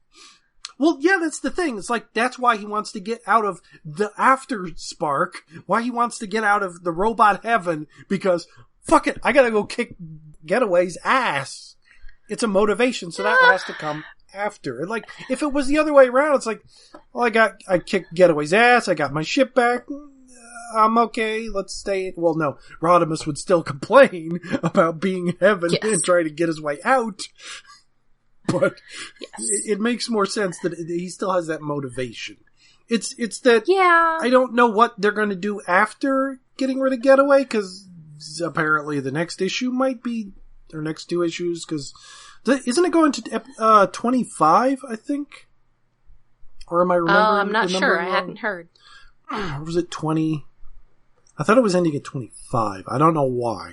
[SPEAKER 2] Well, yeah, that's the thing. It's like, that's why he wants to get out of the after spark, why he wants to get out of the robot heaven, because, fuck it, I gotta go kick Getaway's ass. It's a motivation, so that has to come after. And like, if it was the other way around, it's like, well, I kicked Getaway's ass, I got my ship back, I'm okay, let's stay. Well, no, Rodimus would still complain about being in heaven and try to get his way out. But it makes more sense that he still has that motivation. It's that I don't know what they're going to do after getting rid of Getaway, because apparently the next issue might be, or next two issues, because isn't it going to 25, I think? Or am I remembering?
[SPEAKER 1] I'm not sure.
[SPEAKER 2] Wrong?
[SPEAKER 1] I hadn't heard.
[SPEAKER 2] Or was it 20? I thought it was ending at 25. I don't know why.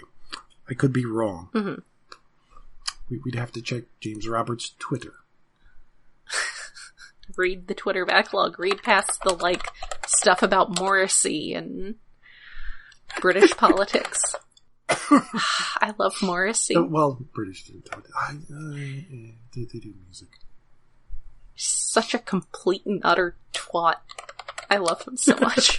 [SPEAKER 2] I could be wrong. Mm-hmm. We'd have to check James Roberts' Twitter.
[SPEAKER 1] Read the Twitter backlog. Read past the, like, stuff about Morrissey and British politics. I love Morrissey.
[SPEAKER 2] Well, British do. They do music.
[SPEAKER 1] Such a complete and utter twat. I love him so much.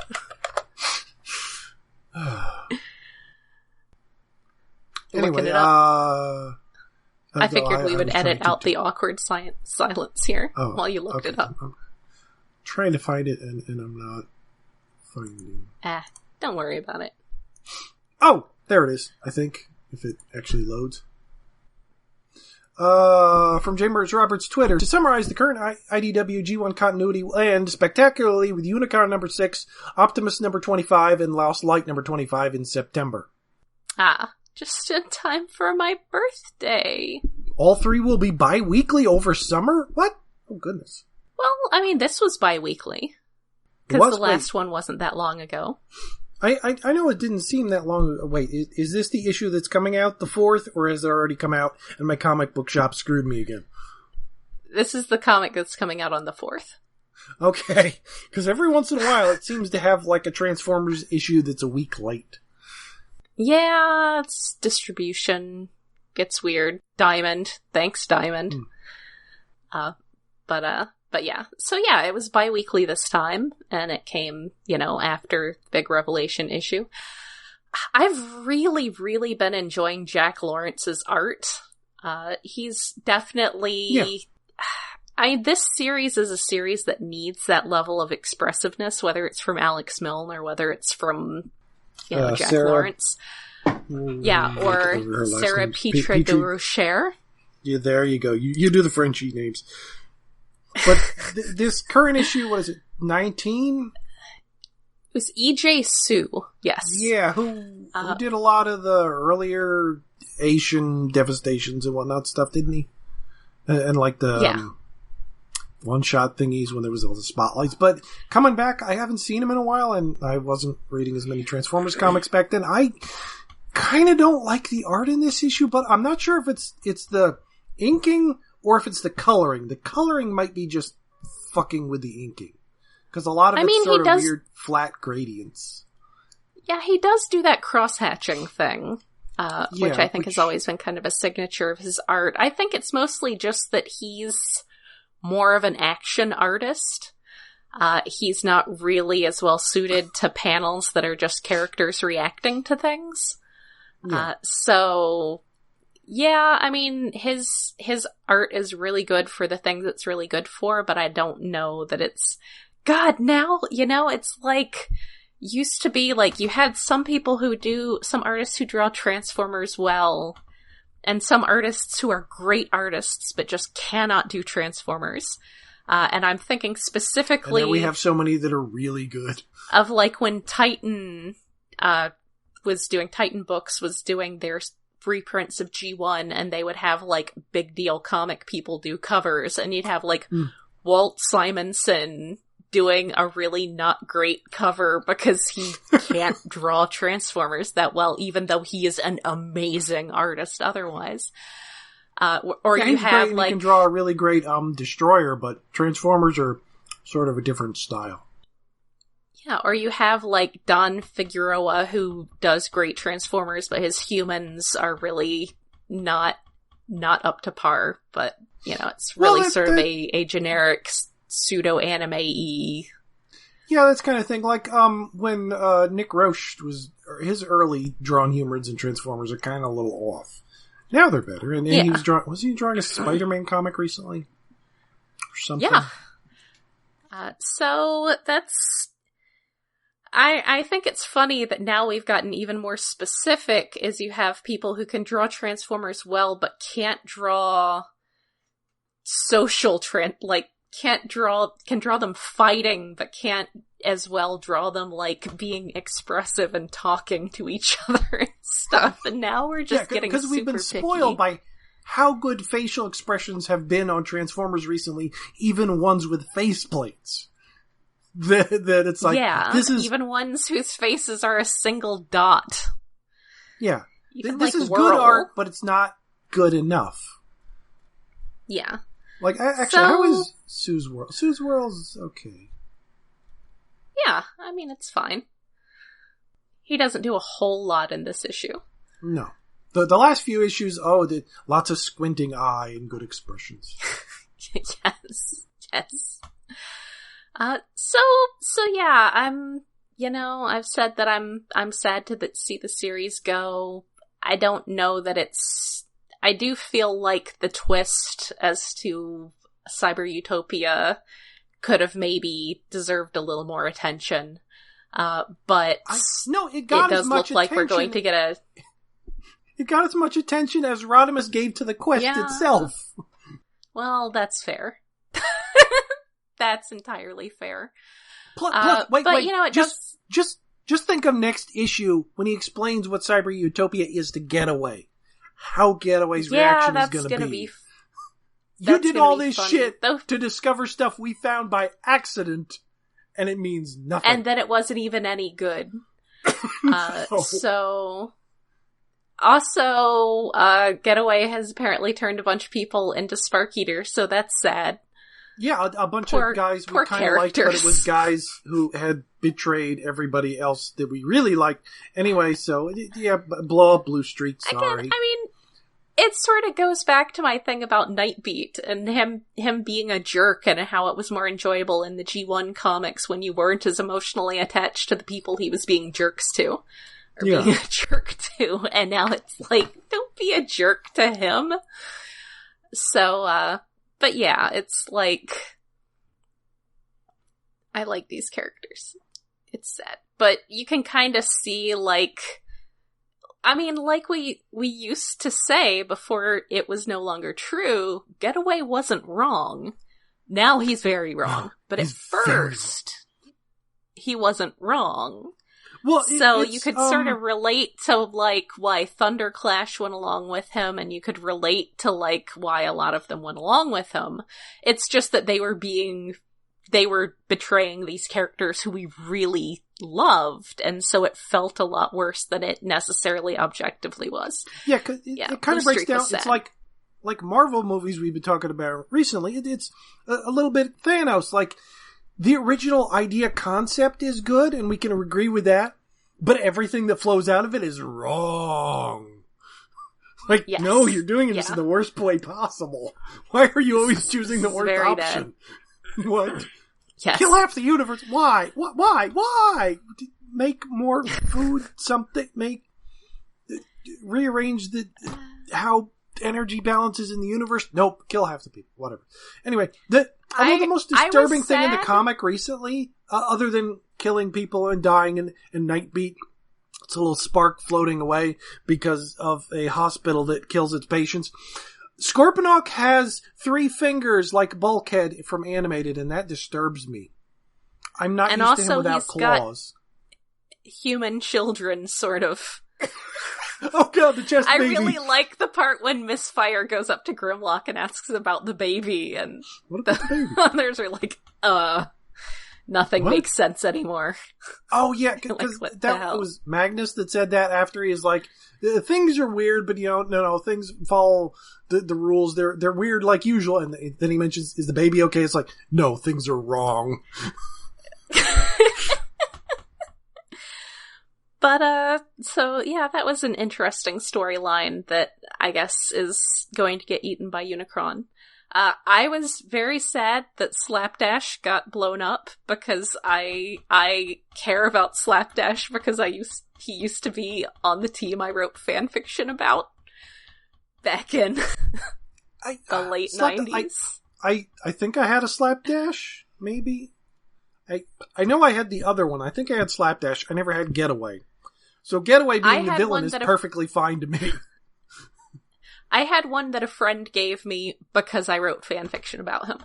[SPEAKER 2] Anyway,
[SPEAKER 1] I figured we would edit out the awkward silence here while you looked it up.
[SPEAKER 2] I'm trying to find it, and I'm not finding...
[SPEAKER 1] Don't worry about it.
[SPEAKER 2] Oh, there it is, I think, if it actually loads. From James Roberts' Twitter. To summarize, the current IDW G1 continuity will end spectacularly with Unicorn number 6, Optimus number 25, and Lost Light number 25 in September.
[SPEAKER 1] Just in time for my birthday.
[SPEAKER 2] All three will be bi-weekly over summer? What? Oh, goodness.
[SPEAKER 1] Well, I mean, this was bi-weekly. Because the last one wasn't that long ago.
[SPEAKER 2] I know it didn't seem that long ago. Wait, is this the issue that's coming out, the 4th, or has it already come out and my comic book shop screwed me again?
[SPEAKER 1] This is the comic that's coming out on the 4th.
[SPEAKER 2] Okay, because every once in a while it seems to have like a Transformers issue that's a week late.
[SPEAKER 1] Yeah, it's distribution gets weird. Diamond. Thanks, Diamond. But yeah. So yeah, it was bi-weekly this time, and it came, after the big Revelation issue. I've really, really been enjoying Jack Lawrence's art. He's definitely... Yeah. This series is a series that needs that level of expressiveness, whether it's from Alex Milne or whether it's from, Jack
[SPEAKER 2] Sarah...
[SPEAKER 1] Lawrence. Yeah, or Sarah Petre de Rocher.
[SPEAKER 2] Yeah, there you go. You do the Frenchy names. But this current issue, what is it, 19?
[SPEAKER 1] It was E.J. Sue, yes.
[SPEAKER 2] Yeah, who did a lot of the earlier Asian devastations and whatnot stuff, didn't he? And like the one-shot thingies when there was all the spotlights. But coming back, I haven't seen him in a while, and I wasn't reading as many Transformers comics back then. I kind of don't like the art in this issue, but I'm not sure if it's the inking or if it's the coloring. The coloring might be just fucking with the inking. Because a lot of it's sort of weird, flat gradients.
[SPEAKER 1] Yeah, he does do that cross-hatching thing, which I think has always been kind of a signature of his art. I think it's mostly just that he's more of an action artist. He's not really as well suited to panels that are just characters reacting to things. Yeah. Yeah, I mean, his art is really good for the things it's really good for, but I don't know that it's... God, now, it's like... Used to be, like, you had some artists who draw Transformers well, and some artists who are great artists, but just cannot do Transformers. And I'm thinking specifically...
[SPEAKER 2] And then we have so many that are really good.
[SPEAKER 1] Of, like, when Titan Books was doing their reprints of G1, and they would have, like, big deal comic people do covers, and you'd have, like, Walt Simonson doing a really not great cover because he can't draw Transformers that well, even though he is an amazing artist otherwise. Or you have,
[SPEAKER 2] great,
[SPEAKER 1] like...
[SPEAKER 2] He can draw a really great Destroyer, but Transformers are sort of a different style.
[SPEAKER 1] Yeah, or you have, like, Don Figueroa, who does great Transformers, but his humans are really not up to par, but, it's really a generic pseudo-anime-y.
[SPEAKER 2] Yeah, that's kind of thing. Like, when Nick Roche his early drawn humans in Transformers are kind of a little off. Now they're better. And he was he drawing a Spider-Man comic recently? Or something?
[SPEAKER 1] Yeah. So that's... I think it's funny that now we've gotten even more specific, as you have people who can draw Transformers well, but can't draw social can draw them fighting, but can't as well draw them, like, being expressive and talking to each other and stuff. And now we're just getting super picky. Because we've been
[SPEAKER 2] spoiled by how good facial expressions have been on Transformers recently, even ones with faceplates. That it's like, this is...
[SPEAKER 1] even ones whose faces are a single dot.
[SPEAKER 2] Yeah.
[SPEAKER 1] Even
[SPEAKER 2] this
[SPEAKER 1] like
[SPEAKER 2] is
[SPEAKER 1] Whirl.
[SPEAKER 2] Good art, but it's not good enough.
[SPEAKER 1] Yeah.
[SPEAKER 2] Like, actually, how is Sue's World? Sue's World's okay.
[SPEAKER 1] Yeah, I mean, it's fine. He doesn't do a whole lot in this issue.
[SPEAKER 2] No. The last few issues, lots of squinting eye and good expressions.
[SPEAKER 1] Yes. So yeah, I've said that I'm sad to see the series go. I don't know that I do feel like the twist as to Cyber Utopia could have maybe deserved a little more attention. But
[SPEAKER 2] it does
[SPEAKER 1] look like we're going to get a...
[SPEAKER 2] It got as much attention as Rodimus gave to the quest itself.
[SPEAKER 1] Well, that's fair. That's entirely fair.
[SPEAKER 2] Wait,
[SPEAKER 1] does...
[SPEAKER 2] just think of next issue when he explains what Cyber Utopia is to Getaway. How Getaway's reaction is going to be. You did all this shit to discover stuff we found by accident, and it means nothing.
[SPEAKER 1] And then it wasn't even any good. So... Also, Getaway has apparently turned a bunch of people into Spark Eater, so that's sad.
[SPEAKER 2] Yeah, a bunch of guys we kind of liked, but it was guys who had betrayed everybody else that we really liked. Anyway, so, blow up Blue Street, sorry.
[SPEAKER 1] Again, I mean, it sort of goes back to my thing about Nightbeat and him being a jerk and how it was more enjoyable in the G1 comics when you weren't as emotionally attached to the people he was being jerks to. Or being a jerk to. And now it's like, don't be a jerk to him. So, but yeah, it's like, I like these characters. It's sad. But you can kind of see, like, I mean, like we used to say before it was no longer true, Getaway wasn't wrong. Now he's very wrong. But at first, he wasn't wrong.
[SPEAKER 2] Well,
[SPEAKER 1] so you could sort of relate to, like, why Thunderclash went along with him, and you could relate to, like, why a lot of them went along with him. It's just that they were betraying these characters who we really loved, and so it felt a lot worse than it necessarily objectively was.
[SPEAKER 2] Yeah, cause it kind of breaks down. It's like Marvel movies we've been talking about recently. It's a little bit Thanos. Like, the original idea concept is good, and we can agree with that, but everything that flows out of it is wrong. Like, no, you're doing this in the worst way possible. Why are you always choosing the worst option? Bad. What?
[SPEAKER 1] Yes.
[SPEAKER 2] Kill half the universe. Why? Why? Make more food, something, rearrange how energy balances in the universe. Nope, kill half the people. Whatever. Anyway, the most disturbing thing in the comic recently, other than killing people and dying and Nightbeat, it's a little spark floating away because of a hospital that kills its patients. Scorponok has 3 fingers like Bulkhead from Animated, and that disturbs me. I'm not used to him without claws.
[SPEAKER 1] Human children, sort of.
[SPEAKER 2] Oh god, the chest baby.
[SPEAKER 1] I really like the part when Misfire goes up to Grimlock and asks about the baby, and
[SPEAKER 2] what about the baby?
[SPEAKER 1] Others are like, nothing makes sense anymore.
[SPEAKER 2] Oh yeah, because like, that was Magnus that said that after he is like, things are weird, but no, things follow the rules. They're weird like usual, and then he mentions, is the baby okay? It's like, no, things are wrong.
[SPEAKER 1] But, so, yeah, that was an interesting storyline that I guess is going to get eaten by Unicron. I was very sad that Slapdash got blown up because I care about Slapdash because he used to be on the team I wrote fanfiction about back in the late 90s.
[SPEAKER 2] I think I had a Slapdash, maybe? I know I had the other one. I think I had Slapdash. I never had Getaway. So Getaway being the villain is perfectly fine to me.
[SPEAKER 1] I had one that a friend gave me because I wrote fanfiction about him.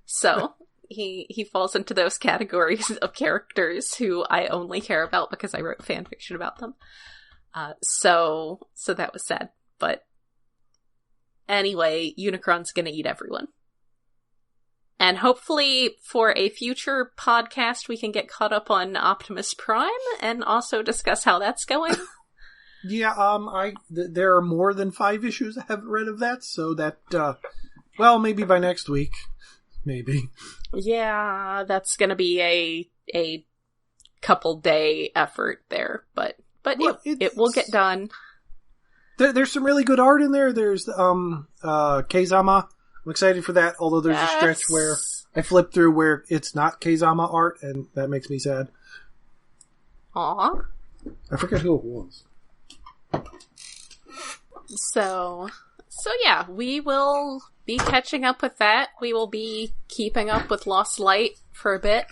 [SPEAKER 1] So he falls into those categories of characters who I only care about because I wrote fanfiction about them. So that was sad. But anyway, Unicron's gonna eat everyone. And hopefully for a future podcast, we can get caught up on Optimus Prime and also discuss how that's going.
[SPEAKER 2] Yeah, there are more than 5 issues I haven't read of that, so that, well, maybe by next week. Maybe. Yeah, that's gonna be a couple day effort there, but well, it will get done. There's some really good art in there. There's, Keizama. I'm excited for that, although there's a stretch where I flip through where it's not Keizama art, and that makes me sad. Aww. I forget who it was. So yeah, we will be catching up with that. We will be keeping up with Lost Light for a bit.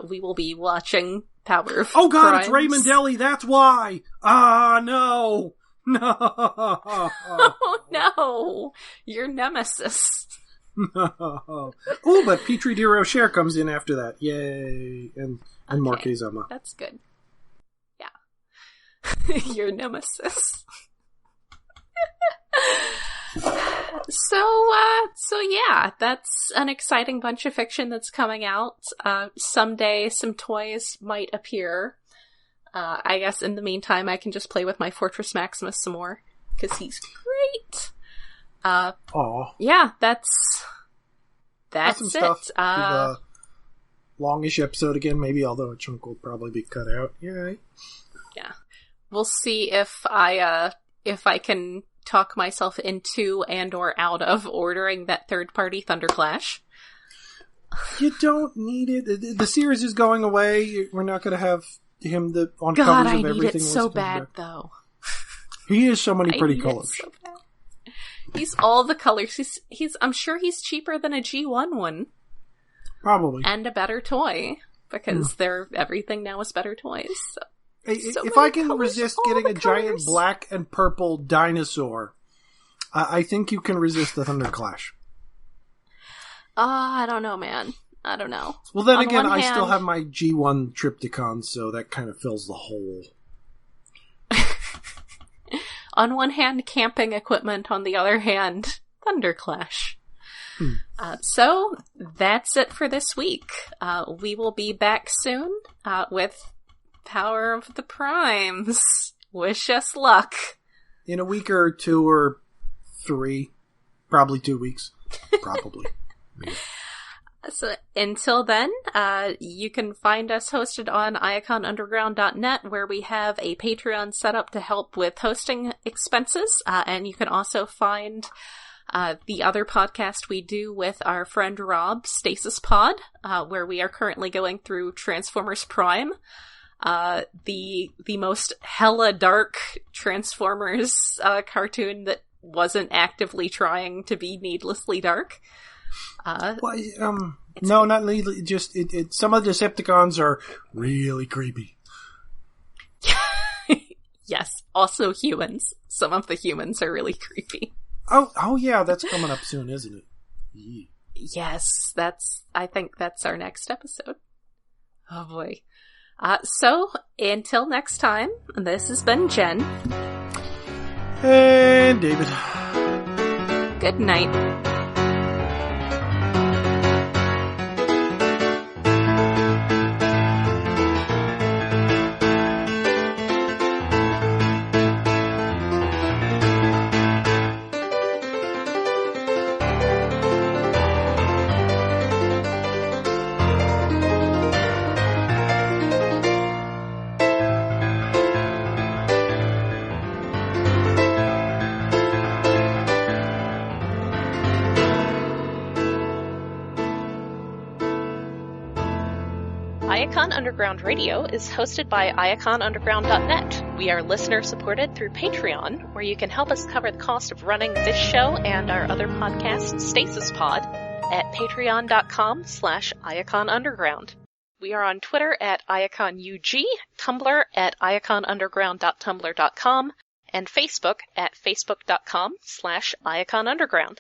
[SPEAKER 2] We will be watching Power of Oh god,
[SPEAKER 1] Crimes.
[SPEAKER 2] It's Raymondelli, that's why! Ah, no! No!
[SPEAKER 1] Oh no! Your nemesis.
[SPEAKER 2] No. Oh, but Petrie de Rocher comes in after that. Yay! And more Keizama.
[SPEAKER 1] That's good. Yeah. Your nemesis. So yeah, that's an exciting bunch of fiction that's coming out. Someday some toys might appear. I guess in the meantime I can just play with my Fortress Maximus some more, because he's great. Yeah, that's
[SPEAKER 2] awesome stuff. Longish episode again, maybe, although a chunk will probably be cut out. Yeah.
[SPEAKER 1] Yeah. We'll see if I can talk myself into and or out of ordering that third-party Thunderclash.
[SPEAKER 2] You don't need it. The series is going away. We're not going to have him on
[SPEAKER 1] God,
[SPEAKER 2] covers
[SPEAKER 1] I
[SPEAKER 2] of everything.
[SPEAKER 1] need it so bad, though.
[SPEAKER 2] He has so many pretty colors.
[SPEAKER 1] So bad. He's all the colors. I'm sure he's cheaper than a G1 one.
[SPEAKER 2] Probably.
[SPEAKER 1] And a better toy. Because everything now is better toys. So
[SPEAKER 2] if I can resist getting a giant black and purple dinosaur, I think you can resist the Thunderclash.
[SPEAKER 1] I don't know, man. I don't know.
[SPEAKER 2] Well, then again, I still have my G1 Trypticon, so that kind of fills the hole.
[SPEAKER 1] On one hand, camping equipment. On the other hand, Thunderclash. So, that's it for this week. We will be back soon with Power of the Primes. Wish us luck.
[SPEAKER 2] In a week or 2 or 3. Probably 2 weeks. Probably. Yeah.
[SPEAKER 1] So until then, you can find us hosted on iaconunderground.net, where we have a Patreon set up to help with hosting expenses. And you can also find the other podcast we do with our friend Rob, Stasis Pod, where we are currently going through Transformers Prime, the most hella dark Transformers cartoon that wasn't actively trying to be needlessly dark.
[SPEAKER 2] No, not needlessly. Just some of the Decepticons are really creepy.
[SPEAKER 1] Yes, also humans. Some of the humans are really creepy.
[SPEAKER 2] Oh yeah, that's coming up soon, isn't it? Yeah.
[SPEAKER 1] Yes, I think that's our next episode. Oh boy. So, until next time, this has been Jen.
[SPEAKER 2] And David.
[SPEAKER 1] Good night. Iacon Underground Radio is hosted by iaconunderground.net. We are listener-supported through Patreon, where you can help us cover the cost of running this show and our other podcast, Stasis Pod, at patreon.com/iaconunderground. We are on Twitter at IaconUG, Tumblr at iaconunderground.tumblr.com, and Facebook at facebook.com/IaconUnderground.